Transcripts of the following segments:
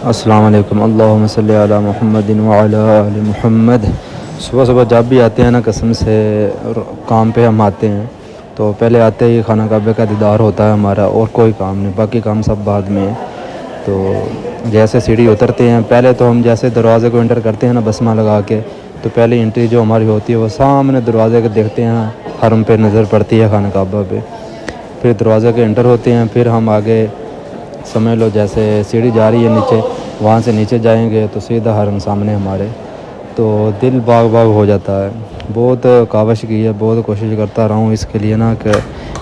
السلام علیکم، اللہم صلی علی محمد وعلی آل محمد۔ صبح صبح جب بھی آتے ہیں نا قسم سے کام پہ ہم آتے ہیں تو پہلے آتے ہی خانہ کعبہ کا دیدار ہوتا ہے ہمارا، اور کوئی کام نہیں، باقی کام سب بعد میں ہے۔ تو جیسے سیڑھی اترتے ہیں پہلے تو ہم جیسے دروازے کو انٹر کرتے ہیں نا بسمہ لگا کے، تو پہلی انٹری جو ہماری ہوتی ہے وہ سامنے دروازے کے دیکھتے ہیں، حرم پہ نظر پڑتی ہے خانہ کعبہ پہ، پھر دروازے کے انٹر ہوتے ہیں، پھر ہم آگے سمجھ لو جیسے سیڑھی جا رہی ہے نیچے، وہاں سے نیچے جائیں گے تو سیدھا حرم سامنے ہمارے، تو دل باغ باغ ہو جاتا ہے۔ بہت کاوش کی ہے، بہت کوشش کرتا رہا ہوں اس کے لیے نا کہ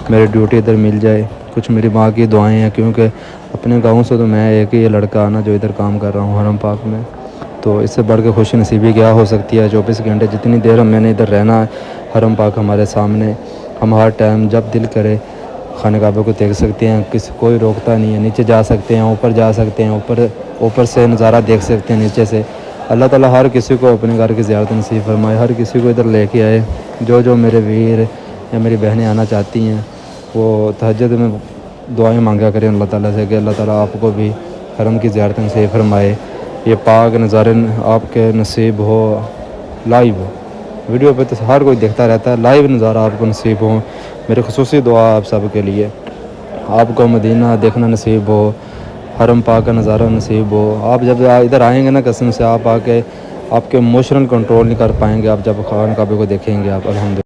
میری ڈیوٹی ادھر مل جائے، کچھ میری ماں کی دعائیں ہیں، کیونکہ اپنے گاؤں سے تو میں ایک ہی لڑکا نا جو ادھر کام کر رہا ہوں حرم پاک میں، تو اس سے بڑھ کے خوش نصیبی کیا ہو سکتی ہے۔ 24 گھنٹے جتنی دیر میں نے ادھر رہنا ہے، حرم پاک ہمارے سامنے، ہم ہر ٹائم جب دل کرے خانہ کعبہ کو دیکھ سکتے ہیں، کوئی روکتا نہیں ہے، نیچے جا سکتے ہیں، اوپر جا سکتے ہیں، اوپر سے نظارہ دیکھ سکتے ہیں نیچے سے۔ اللہ تعالیٰ ہر کسی کو اپنے گھر کی زیارت نصیب فرمائے، ہر کسی کو ادھر لے کے آئے۔ جو میرے ویر یا میری بہنیں آنا چاہتی ہیں وہ تہجد میں دعائیں مانگا کریں اللہ تعالیٰ سے کہ اللہ تعالیٰ آپ کو بھی حرم کی زیارت نصیب فرمائے، یہ پاک نظارے آپ کے نصیب ہو۔ لائیو ویڈیو پہ تو ہر کوئی دیکھتا رہتا ہے، لائیو نظارہ آپ کو نصیب ہو۔ میری خصوصی دعا آپ سب کے لیے، آپ کو مدینہ دیکھنا نصیب ہو، حرم پاک کا نظارہ نصیب ہو۔ آپ جب ادھر آئیں گے نا قسم سے آپ آ کے آپ کے ایموشنل کنٹرول نہیں کر پائیں گے، آپ جب خانہ کعبہ کو دیکھیں گے آپ، الحمدللہ۔